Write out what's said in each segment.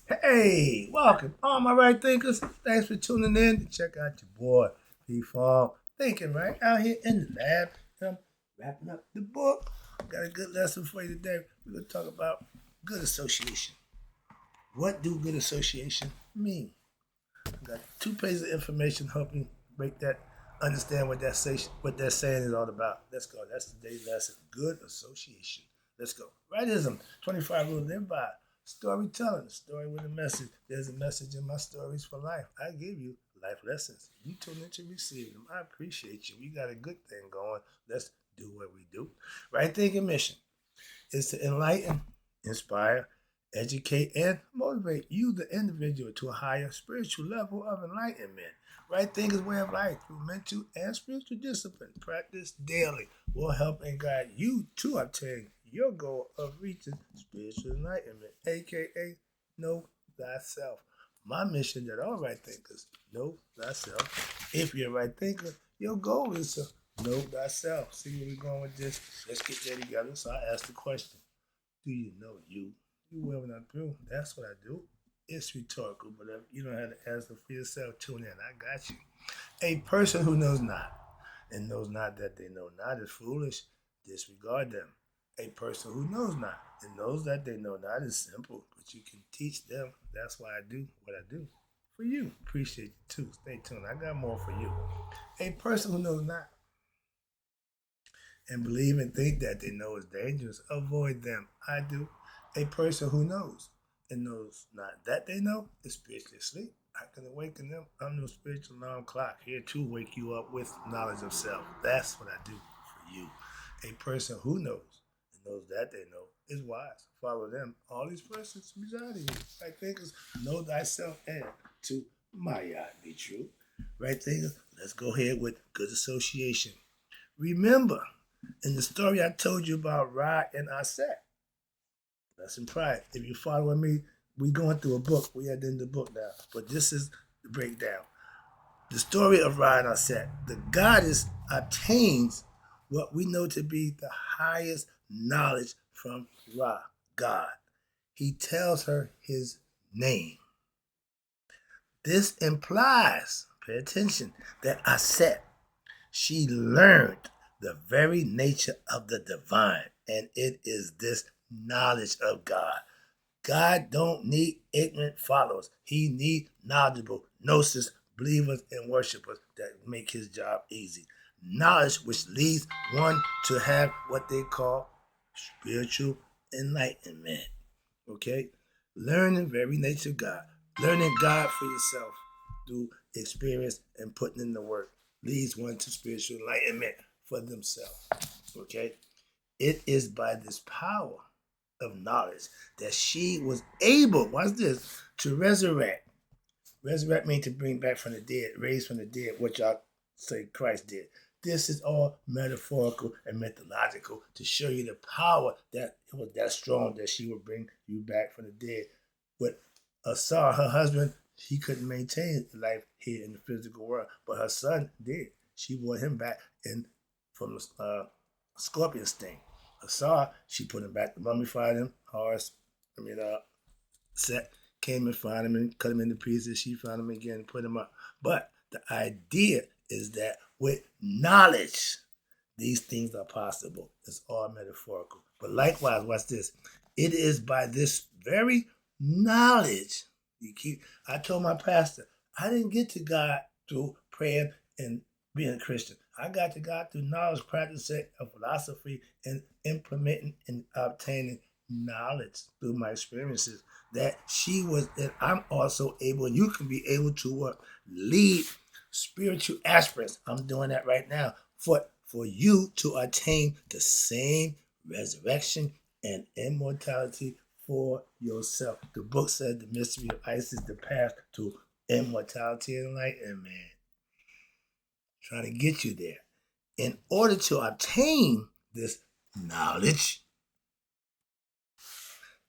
Hey, welcome, all my right thinkers. Thanks for tuning in to check out your boy, P-Farm. Thinking right out here in the lab. I'm wrapping up the book. Got a good lesson for you today. We're going to talk about good association. What do good association mean? I got 2 pages of information helping break that, understand what that saying is all about. Let's go. That's today's lesson. Good association. Let's go. Rightism. 25 rules live by. Storytelling. A story with a message. There's a message in my stories for life. I give you life lessons. You tune in to receive them. I appreciate you. We got a good thing going. Let's do what we do. Right thinking mission is to enlighten, inspire, educate, and motivate you, the individual, to a higher spiritual level of enlightenment. Right thinking way of life through mental and spiritual discipline. Practice daily will help and guide you to obtain your goal of reaching spiritual enlightenment, aka know thyself. My mission that all right thinkers know thyself. If you're a right thinker, your goal is to know thyself. See where we're going with this? Let's get there together. So I asked the question, do you know you? You will when I'm through. That's what I do. It's rhetorical, but if you don't have to answer for yourself, tune in. I got you. A person who knows not and knows not that they know not is foolish. Disregard them. A person who knows not and knows that they know not is simple, but you can teach them. That's why I do what I do. For you. Appreciate you too. Stay tuned. I got more for you. A person who knows not and believe and think that they know is dangerous, avoid them. I do. A person who knows and knows not that they know is spiritually asleep. I can awaken them. I'm no spiritual alarm clock here to wake you up with knowledge of self. That's what I do for you. A person who knows and knows that they know is wise. Follow them. All these persons reside in you. Right thinkers, know thyself and to my yacht be true. Right thinkers, let's go ahead with good association. Remember, in the story I told you about Rod and Aset, lesson pride. If you're following me, we going through a book. We are in the book now, but this is the breakdown. The story of Ra and Aset. The goddess obtains what we know to be the highest knowledge from Ra, God. He tells her his name. This implies, pay attention, that Aset, she learned the very nature of the divine, and it is this knowledge of God. God don't need ignorant followers. He need knowledgeable gnosis believers and worshipers that make his job easy. Knowledge which leads one to have what they call spiritual enlightenment. Okay? Learning very nature of God. Learning God for yourself through experience and putting in the work leads one to spiritual enlightenment for themselves. Okay? It is by this power of knowledge that she was able, watch this, to resurrect. Resurrect means to bring back from the dead, raise from the dead, what y'all say Christ did. This is all metaphorical and mythological to show you the power that it was that strong that she would bring you back from the dead. But Asar, her husband, he couldn't maintain life here in the physical world, but her son did. She brought him back in from the scorpion sting. Asar, she put him back, mummified him. Set came and found him and cut him into pieces. She found him again and put him up. But the idea is that with knowledge, these things are possible. It's all metaphorical. But likewise, watch this. It is by this very knowledge. I told my pastor, I didn't get to God through praying and being a Christian. I got to God through knowledge, practicing of philosophy, and implementing and obtaining knowledge through my experiences. That she was, that I'm also able, and you can be able to lead spiritual aspirants. I'm doing that right now for you to attain the same resurrection and immortality for yourself. The book said the mystery of Isis, the path to immortality and enlightenment. Trying to get you there. In order to obtain this knowledge,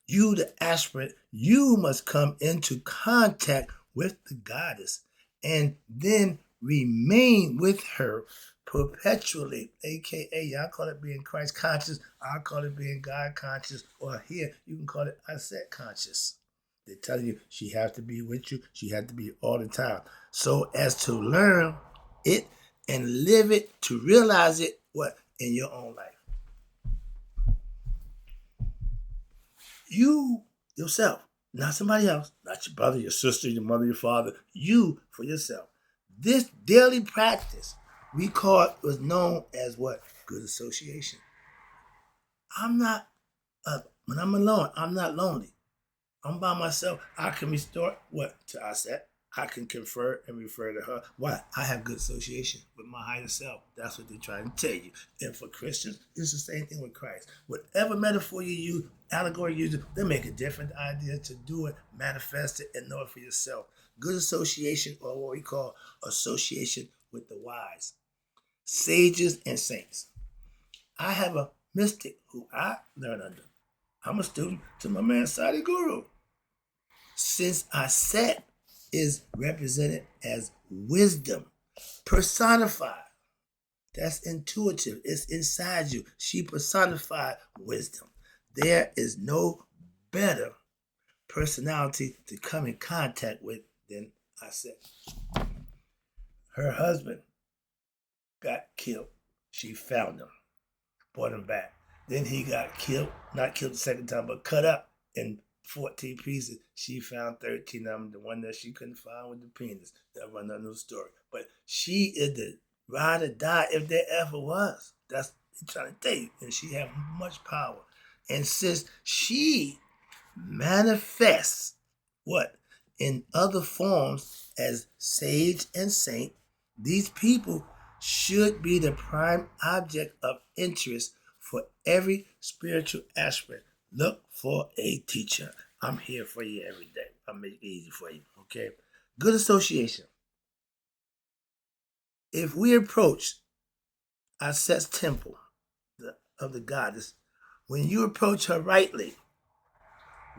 you, the aspirant, you must come into contact with the goddess and then remain with her perpetually, aka y'all call it being Christ conscious, I call it being God conscious, or here you can call it Aset conscious. They're telling you she has to be with you. She has to be all the time. So as to learn it and live it, to realize it, what? In your own life. You, yourself, not somebody else, not your brother, your sister, your mother, your father, you for yourself. This daily practice we call it was known as what? Good association. I'm not, when I'm alone, I'm not lonely. I'm by myself. I can restore what to Aset. I can confer and refer to her. Why? I have good association with my higher self. That's what they're trying to tell you. And for Christians, it's the same thing with Christ. Whatever metaphor you use, allegory you use, they make a different idea to do it, manifest it, and know it for yourself. Good association, or what we call association with the wise, sages, and saints. I have a mystic who I learn under. I'm a student to my man Sadi Guru. Since Aset is represented as wisdom, personified. That's intuitive. It's inside you. She personified wisdom. There is no better personality to come in contact with than Aset. Her husband got killed. She found him, brought him back. Then he got killed, not killed the second time, but cut up in 14 pieces. She found 13 of them. The one that she couldn't find with the penis. That was another story. But she is the ride or die if there ever was. That's what I'm trying to tell you. And she had much power. And since she manifests what? In other forms as sage and saint, these people should be the prime object of interest for every spiritual aspect. Look for a teacher. I'm here for you every day. I'll make it easy for you, okay? Good association. If we approach Aset's temple of the goddess, when you approach her rightly,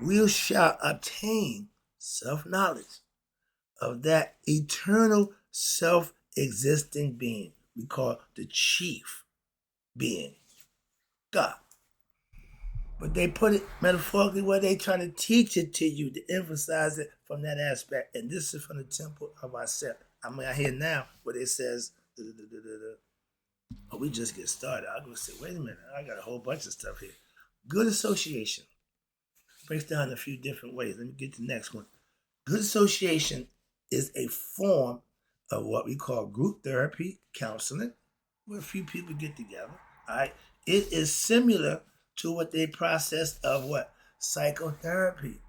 we shall obtain self-knowledge of that eternal self-existing being we call the chief being, God. But they put it metaphorically where they trying to teach it to you, to emphasize it from that aspect. And this is from the temple of Aset. I'm out here now where it says, oh, we just get started. I'm going to say, wait a minute, I got a whole bunch of stuff here. Good association breaks down in a few different ways. Let me get to the next one. Good association is a form of what we call group therapy, counseling, where a few people get together. All right. It is similar to what they process of what? Psychotherapy.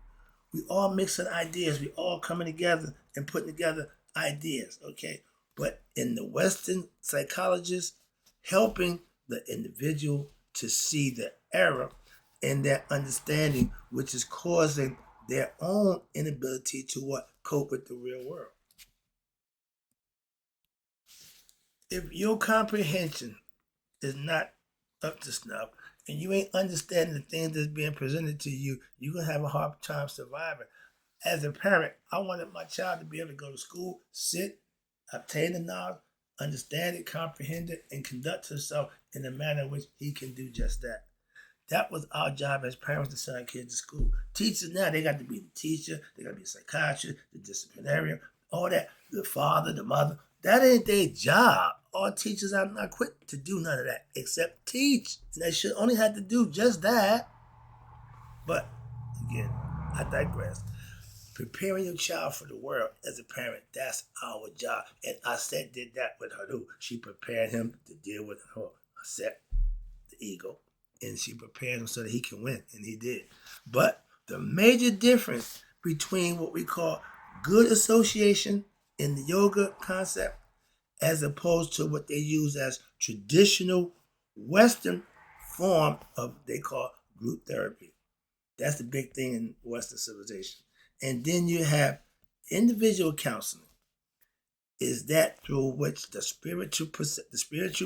We all mixing ideas. We all coming together and putting together ideas, okay? But in the Western psychologists, helping the individual to see the error in their understanding, which is causing their own inability to what? Cope with the real world. If your comprehension is not up to snuff, and you ain't understanding the things that's being presented to you, you're going to have a hard time surviving. As a parent, I wanted my child to be able to go to school, sit, obtain the knowledge, understand it, comprehend it, and conduct himself in a manner in which he can do just that. That was our job as parents to send our kids to school. Teachers now, they got to be the teacher, they got to be a psychiatrist, the disciplinarian, all that, the father, the mother. That ain't their job. All teachers are not equipped to do none of that except teach. And they should only have to do just that. But again, I digress. Preparing your child for the world as a parent, that's our job. And Aset did that with her too. She prepared him to deal with her Aset, the ego, and she prepared him so that he can win, and he did. But the major difference between what we call good association in the yoga concept as opposed to what they use as traditional Western form of they call group therapy. That's the big thing in Western civilization. And then you have individual counseling. Is that through which the spiritual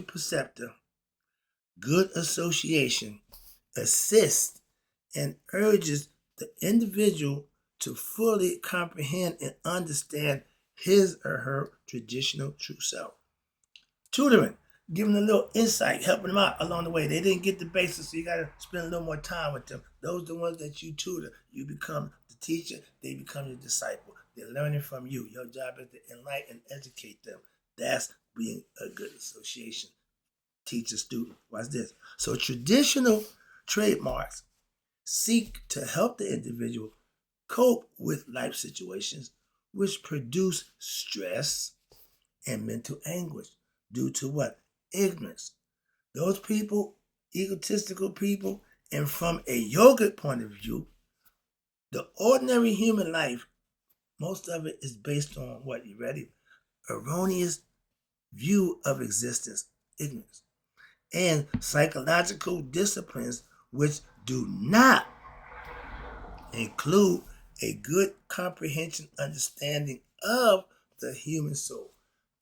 preceptor, good association, assists and urges the individual to fully comprehend and understand his or her traditional true self. Tutoring, giving a little insight, helping them out along the way. They didn't get the basics, so you got to spend a little more time with them. Those are the ones that you tutor. You become the teacher, they become your disciple. They're learning from you. Your job is to enlighten and educate them. That's being a good association. Teacher, student. Watch this. So traditional trademarks seek to help the individual cope with life situations which produce stress and mental anguish due to what? Ignorance. Those people, egotistical people, and from a yogic point of view, the ordinary human life, most of it is based on what? You ready? Erroneous view of existence, ignorance, and psychological disciplines which do not include a good comprehension understanding of the human soul.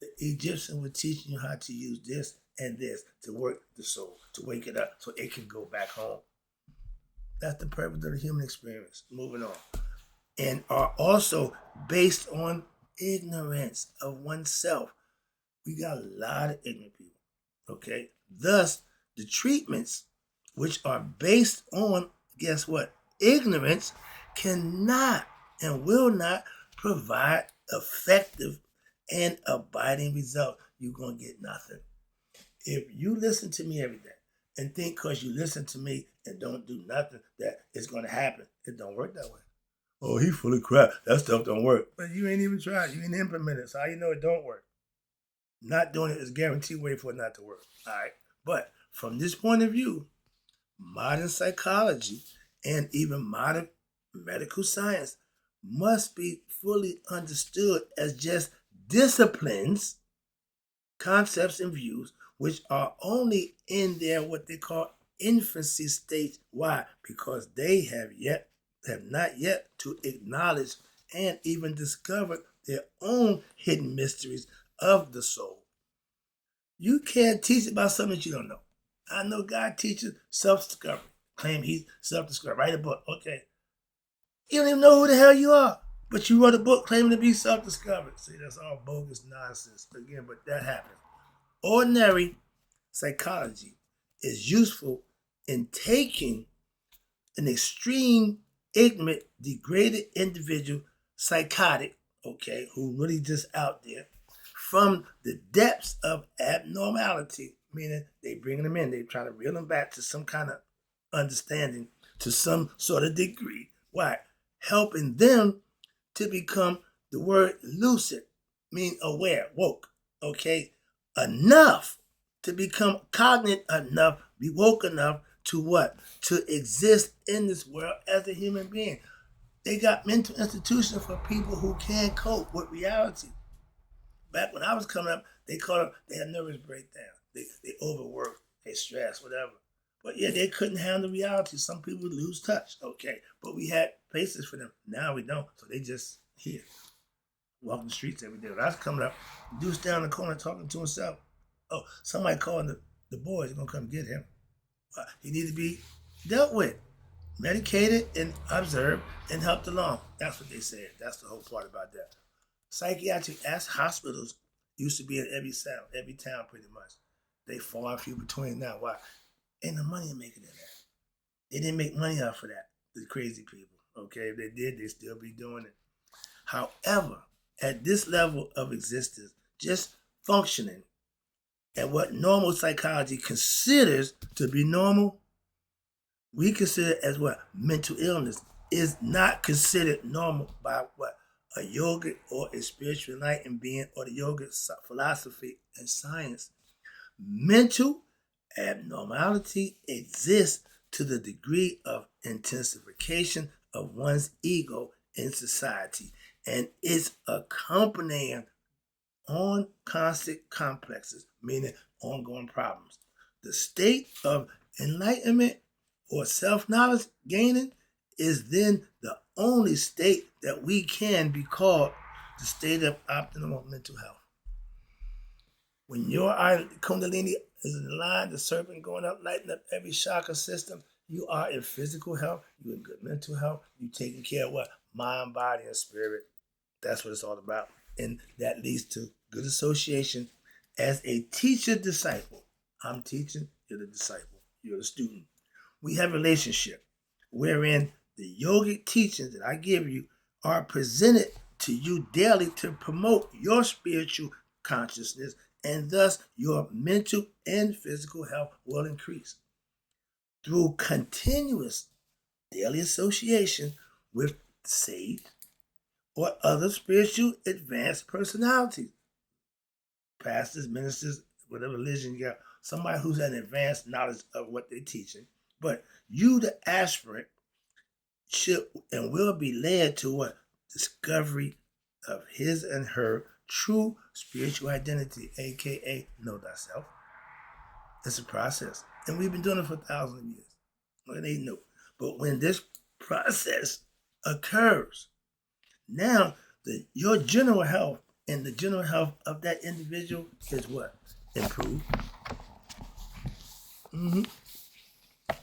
The Egyptians were teaching you how to use this and this to work the soul, to wake it up so it can go back home. That's the purpose of the human experience. Moving on. And are also based on ignorance of oneself. We got a lot of ignorant people. Okay? Thus, the treatments which are based on, guess what? Ignorance cannot and will not provide effective and abiding results. You're going to get nothing. If you listen to me every day and think because you listen to me and don't do nothing that it's going to happen, it don't work that way. Oh, he full of crap. That stuff don't work. But you ain't even tried. You ain't implemented it. So how you know it don't work? Not doing it is guaranteed way for it not to work. All right. But from this point of view, modern psychology and even modern medical science must be fully understood as just disciplines, concepts, and views which are only in their what they call infancy stage. Why? Because they have not yet to acknowledge and even discover their own hidden mysteries of the soul. You can't teach about something that you don't know. I know God teaches self-discovery. Claim he's self-discovery. Write a book. Okay. You don't even know who the hell you are. But you wrote a book claiming to be self-discovered. See, that's all bogus nonsense. Again, but that happens. Ordinary psychology is useful in taking an extreme, ignorant, degraded individual, psychotic, okay, who really just out there, from the depths of abnormality, meaning they bring them in, they try to reel them back to some kind of understanding, to some sort of degree. Why? Helping them to become, the word lucid, mean aware, woke, okay? Enough to become cognate enough, be woke enough to what? To exist in this world as a human being. They got mental institutions for people who can't cope with reality. Back when I was coming up, they had nervous breakdown. They overworked, they stressed, whatever. But yeah, they couldn't handle reality. Some people lose touch, okay. But we had places for them. Now we don't. So they just here, walking the streets every day. When I was coming up, dude's down the corner talking to himself. Oh, somebody calling the boys, going to come get him. He needs to be dealt with, medicated and observed and helped along. That's what they said. That's the whole part about that. Psychiatric hospitals used to be in every town pretty much. They far and few between now. Why? Ain't no money making in that. They didn't make money off of that, the crazy people. Okay, if they did, they'd still be doing it. However, at this level of existence, just functioning at what normal psychology considers to be normal, we consider as what? Mental illness is not considered normal by what? A yogic or a spiritual enlightened being or the yogic philosophy and science. Mental abnormality exists to the degree of intensification of one's ego in society and its accompanying on constant complexes, meaning ongoing problems. The state of enlightenment or self-knowledge gaining is then the only state that we can be called the state of optimal mental health. When your Kundalini is in line, the serpent going up, lighting up every chakra system, you are in physical health, you're in good mental health, you're taking care of what? Mind, body, and spirit. That's what it's all about. And that leads to good association as a teacher-disciple. I'm teaching, you're the disciple, you're the student. We have a relationship wherein The yogic teachings that I give you are presented to you daily to promote your spiritual consciousness, and thus your mental and physical health will increase. Through continuous daily association with sage or other spiritual advanced personalities, pastors, ministers, whatever religion you got, somebody who's an advanced knowledge of what they're teaching. But you, the aspirant, should and will be led to what? Discovery of his and her true spiritual identity, aka know thyself. It's a process. And we've been doing it for thousands of years. Well, it ain't new. But when this process occurs, now your general health and the general health of that individual is what? Improved.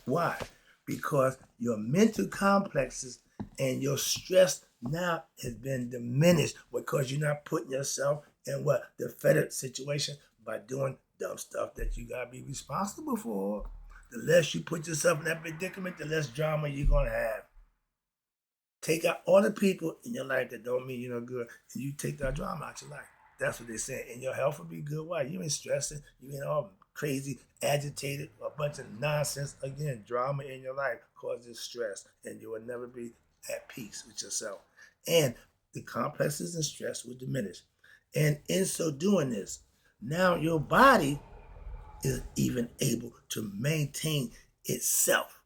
Why? Because your mental complexes and your stress now has been diminished because you're not putting yourself in what? The fettered situation by doing dumb stuff that you gotta be responsible for. The less you put yourself in that predicament, the less drama you're gonna have. Take out all the people in your life that don't mean you're no good, and you take that drama out your life. That's what they're saying. And your health will be good. Why? You ain't stressing. You ain't all crazy, agitated, a bunch of nonsense. Again, drama in your life causes stress, and you will never be at peace with yourself. And the complexes and stress will diminish. And in so doing this, now your body is even able to maintain itself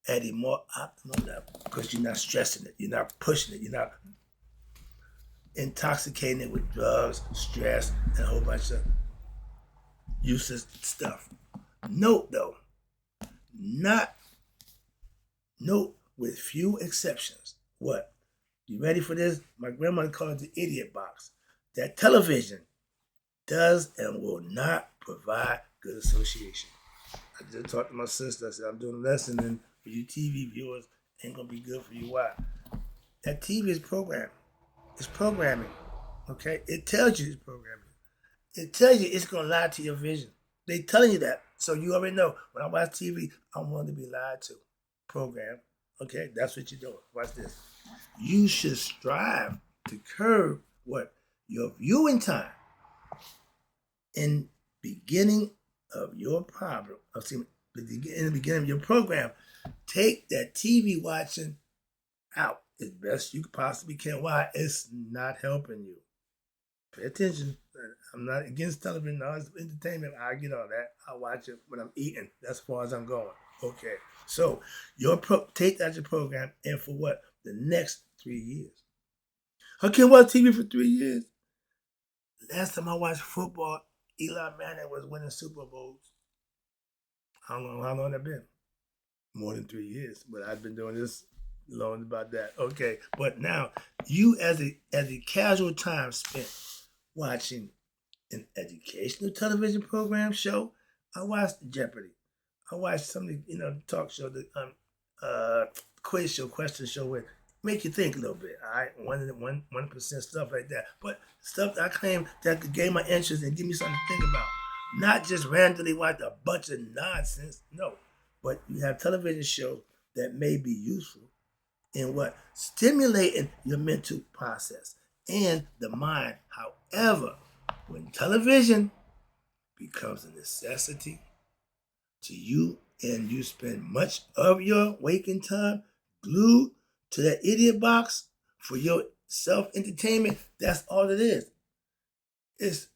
at a more optimal level because you're not stressing it, you're not pushing it, you're not intoxicating it with drugs, stress, and a whole bunch of useless stuff. Note though, note with few exceptions. What? You ready for this? My grandmother called it the idiot box. That television does and will not provide good association. I just talked to my sister. I said, I'm doing a lesson, and for you TV viewers, ain't gonna be good for you. Why? That TV is programmed. It's programming. Okay? It tells you it's programming. It tells you it's gonna lie to your vision. They telling you that. So you already know when I watch TV, I'm willing to be lied to. Program. Okay, that's what you're doing. Watch this. You should strive to curb what? Your viewing time in beginning of your problem. In the beginning of your program, take that TV watching out as best you possibly can. Why? It's not helping you. Pay attention. I'm not against television. No, it's entertainment. I get all that. I watch it when I'm eating. That's as far as I'm going. Okay. So take that as your program, and for what? The next 3 years. I can't watch TV for 3 years. Last time I watched football, Eli Manning was winning Super Bowls. I don't know how long that's been. More than 3 years. But I've been doing this long about that. Okay. But now, you as a casual time spent watching an educational television program show, I watched Jeopardy. I watched some of the talk show, the quiz show, question show where make you think a little bit. All right, 1% stuff like that. But stuff that I claim that could gain my interest and give me something to think about. Not just randomly watch a bunch of nonsense. No. But you have television shows that may be useful in what? Stimulating your mental process and the mind. However, when television becomes a necessity to you and you spend much of your waking time glued to that idiot box for your self-entertainment, that's all it is. It's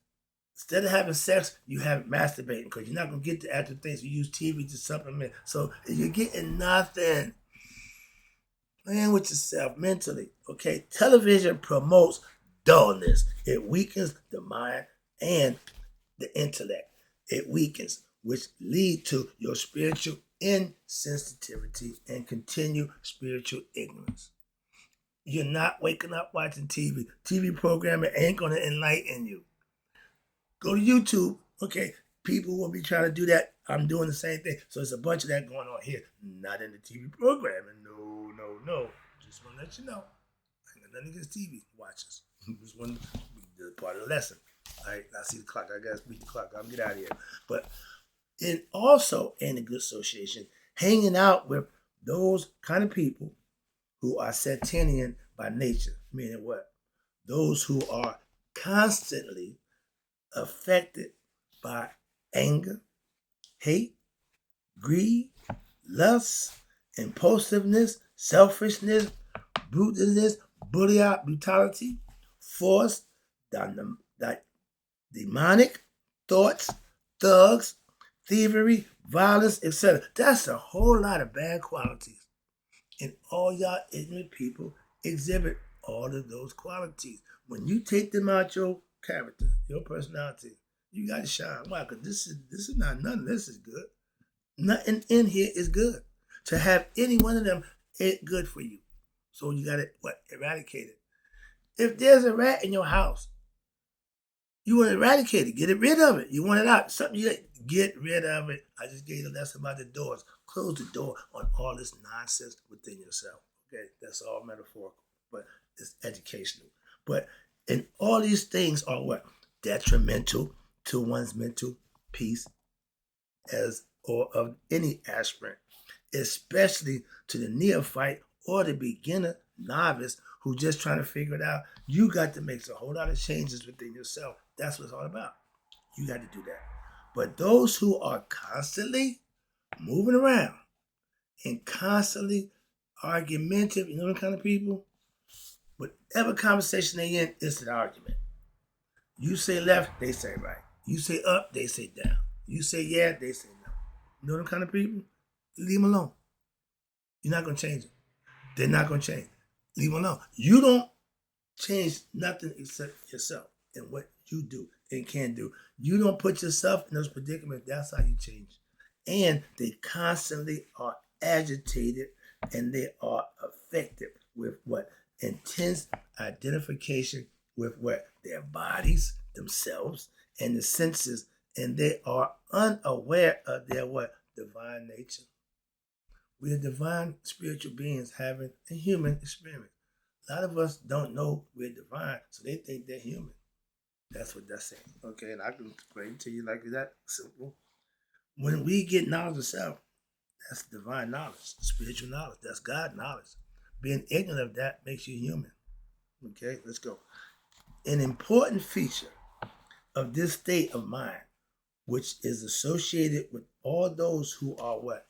instead of having sex, you have masturbating because you're not going to get the actual things. You use TV to supplement. So you're getting nothing. Playing with yourself mentally, okay? Television promotes dullness. It weakens the mind and the intellect. It weakens, which lead to your spiritual insensitivity and continue spiritual ignorance. You're not waking up watching TV. TV programming ain't going to enlighten you. Go to YouTube, okay? People will be trying to do that. I'm doing the same thing. So there's a bunch of that going on here. Not in the TV programming. No. Just want to let you know. I ain't got nothing against TV watchers. Just want to be part of the lesson. All right, I see the clock. I got to beat the clock. I'll get out of here. But it also ain't a good association hanging out with those kind of people who are Saturnian by nature, meaning what? Those who are constantly affected by anger, hate, greed, lust, impulsiveness, selfishness, brutalness, brutality, force, demonic thoughts, thugs, thievery, violence, etc. That's a whole lot of bad qualities. And all y'all ignorant people exhibit all of those qualities. When you take them out your character, your personality, you got to shine. Why? Because this is not, none of this is good. Nothing in here is good. To have any one of them ain't good for you. So you got to eradicate it. If there's a rat in your house, you want to eradicate it. Get rid of it. You want it out. Something you get rid of it. I just gave you a lesson about the doors. Close the door on all this nonsense within yourself. Okay, that's all metaphorical, but it's educational. But and all these things are what? Detrimental to one's mental peace as or of any aspirant, especially to the neophyte or the beginner novice who's just trying to figure it out. You got to make a whole lot of changes within yourself. That's what it's all about. You got to do that. But those who are constantly moving around and constantly argumentative, you know the kind of people? Whatever conversation they in, it's an argument. You say left, they say right. You say up, they say down. You say yeah, they say no. You know the kind of people? Leave them alone. You're not going to change it. They're not going to change. Leave them alone. You don't change nothing except yourself and what you do and can do. You don't put yourself in those predicaments. That's how you change. And they constantly are agitated and they are affected with what? Intense identification with what? Their bodies, themselves, and the senses. And they are unaware of their what? Divine nature. We are divine spiritual beings having a human experience. A lot of us don't know we're divine, so they think they're human. That's what that's saying. Okay, and I can explain to you like that simple. When we get knowledge of self, that's divine knowledge, spiritual knowledge. That's God knowledge. Being ignorant of that makes you human. Okay, let's go. An important feature of this state of mind, which is associated with all those who are what?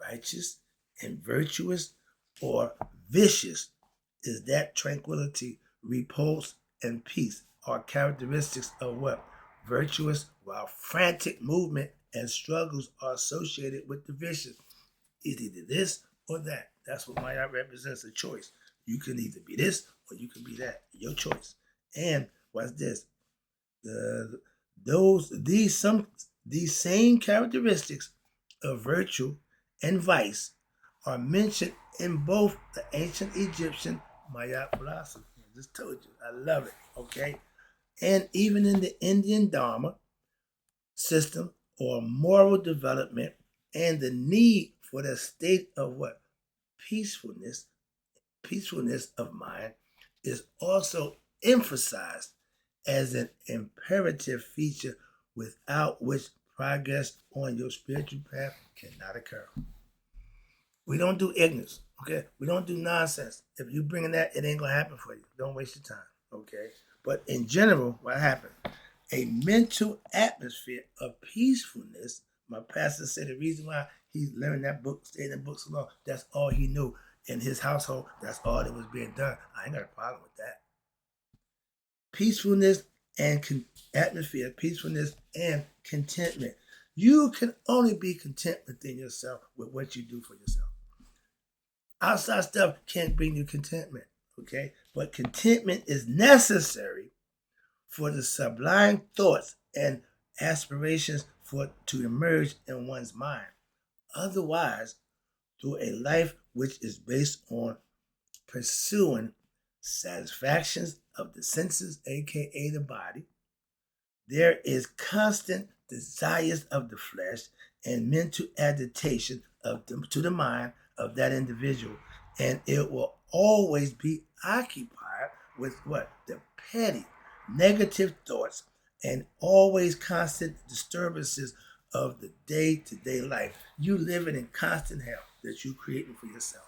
Righteous and virtuous or vicious, is that tranquility, repose, and peace are characteristics of what? Virtuous, while frantic movement and struggles are associated with the vicious. It's either this or that. That's what Maya represents, a choice. You can either be this or you can be that. Your choice. And what's this? These same characteristics of virtue and vice are mentioned in both the ancient Egyptian Maya philosophy. I just told you. I love it. Okay? And even in the Indian Dharma system or moral development and the need for the state of what? Peacefulness of mind is also emphasized as an imperative feature without which progress on your spiritual path cannot occur. We don't do ignorance, okay? We don't do nonsense. If you bring in that, it ain't gonna happen for you. Don't waste your time, okay? But in general, what happened? A mental atmosphere of peacefulness. My pastor said the reason why he learned that book, stayed in books so long, that's all he knew. In his household, that's all that was being done. I ain't got a problem with that. Peacefulness and atmosphere, peacefulness and contentment. You can only be content within yourself with what you do for yourself. Outside stuff can't bring you contentment, okay? But contentment is necessary for the sublime thoughts and aspirations to emerge in one's mind. Otherwise, through a life which is based on pursuing satisfactions of the senses, aka the body, there is constant desires of the flesh and mental agitation to the mind of that individual, and it will always be occupied with what? The petty, negative thoughts and always constant disturbances of the day-to-day life. You living in constant hell that you creating for yourself.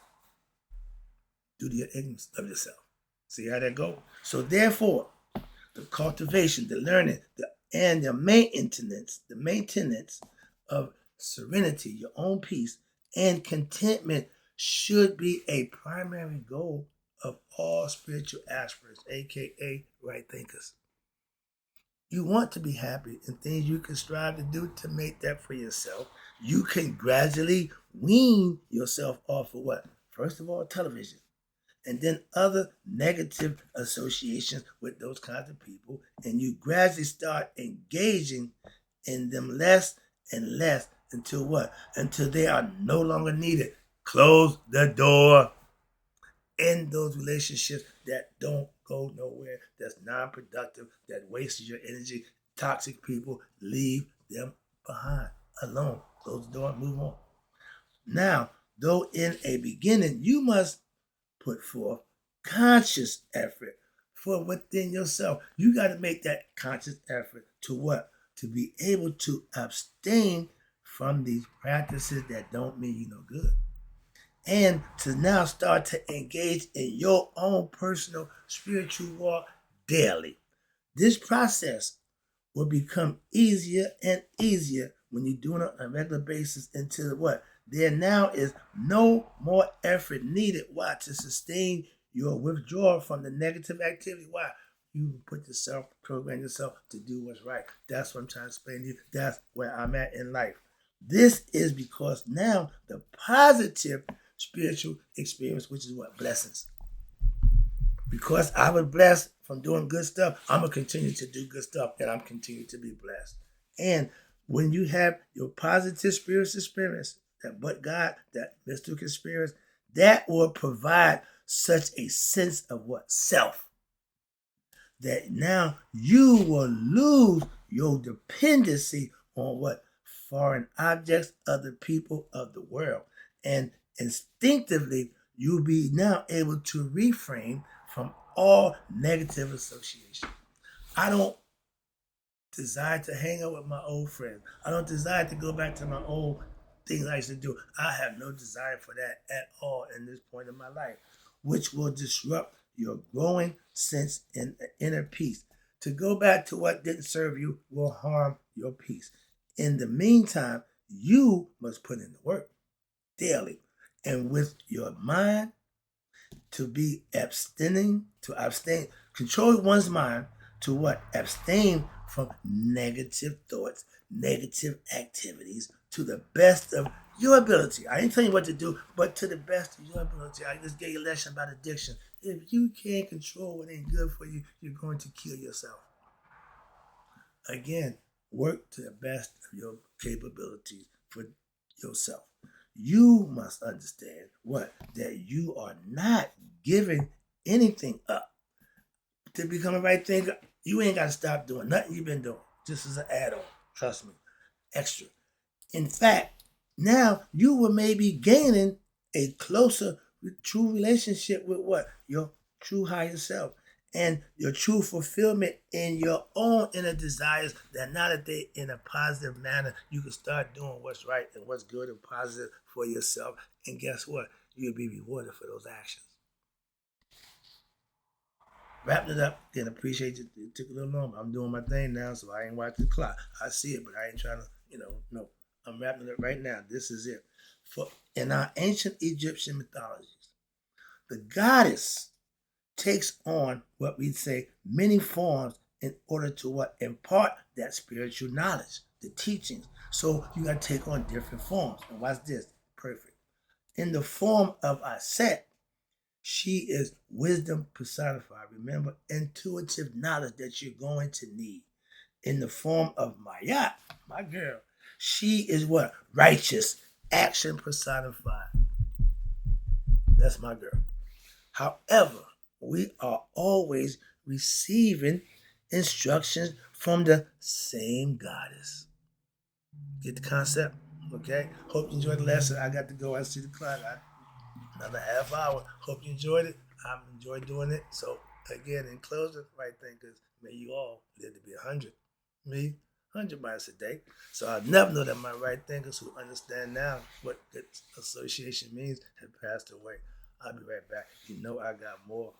due to your ignorance of yourself. See how that go? So therefore, the cultivation, the learning, and the maintenance of serenity, your own peace, and contentment should be a primary goal of all spiritual aspirants, aka right thinkers. You want to be happy and things you can strive to do to make that for yourself. You can gradually wean yourself off of what? First of all, television, and then other negative associations with those kinds of people, and you gradually start engaging in them less and less until what? Until they are no longer needed. Close the door. End those relationships that don't go nowhere, that's non-productive, that wastes your energy. Toxic people, leave them behind alone. Close the door and move on. Now, though in a beginning, you must put forth conscious effort for within yourself. You got to make that conscious effort to what? To be able to abstain from these practices that don't mean you no good. And to now start to engage in your own personal spiritual walk daily. This process will become easier and easier when you're doing it on a regular basis until what? There now is no more effort needed. Why? To sustain your withdrawal from the negative activity. Why? You put yourself, program yourself to do what's right. That's what I'm trying to explain to you. That's where I'm at in life. This is because now the positive spiritual experience, which is what? Blessings. Because I was blessed from doing good stuff, I'm going to continue to do good stuff, and I'm continuing to be blessed. And when you have your positive spiritual experience, that but God, that mystical experience, that will provide such a sense of what? Self. That now you will lose your dependency on what? Foreign objects, other people of the world. And instinctively, you'll be now able to refrain from all negative association. I don't desire to hang out with my old friends. I don't desire to go back to my old things I used to do. I have no desire for that at all in this point in my life, which will disrupt your growing sense in inner peace. To go back to what didn't serve you will harm your peace. In the meantime, you must put in the work daily and with your mind to be abstain, control one's mind to what? Abstain from negative thoughts, negative activities to the best of your ability. I ain't telling you what to do, but to the best of your ability. I just gave you a lesson about addiction. If you can't control what ain't good for you, you're going to kill yourself. Again, work to the best of your capabilities for yourself. You must understand what? That you are not giving anything up. To become a right thinker, you ain't got to stop doing nothing you've been doing. Just as an add-on. Trust me. Extra. In fact, now you will maybe gaining a closer, true relationship with what? Your true higher self. And your true fulfillment in your own inner desires, that now that they in a positive manner, you can start doing what's right and what's good and positive for yourself. And guess what? You'll be rewarded for those actions. Wrapping it up, again, appreciate you. It took a little longer. I'm doing my thing now, so I ain't watching the clock. I see it, but I ain't trying to, no. I'm wrapping it right now. This is it. For in our ancient Egyptian mythologies, the goddess takes on what we'd say many forms in order to what? Impart that spiritual knowledge, the teachings. So you got to take on different forms. And watch this. Perfect. In the form of Aset, she is wisdom personified. Remember, intuitive knowledge that you're going to need. In the form of Mayat, my girl, she is what? Righteous action personified. That's my girl. However, we are always receiving instructions from the same goddess. Get the concept? Okay? Hope you enjoyed the lesson. I got to go. I see the clock. Another half hour. Hope you enjoyed it. I've enjoyed doing it. So, again, in closing, right thinkers, may you all live to be 100. Me, 100 miles a day. So I never know that my right thinkers who understand now what good association means have passed away. I'll be right back. You know I got more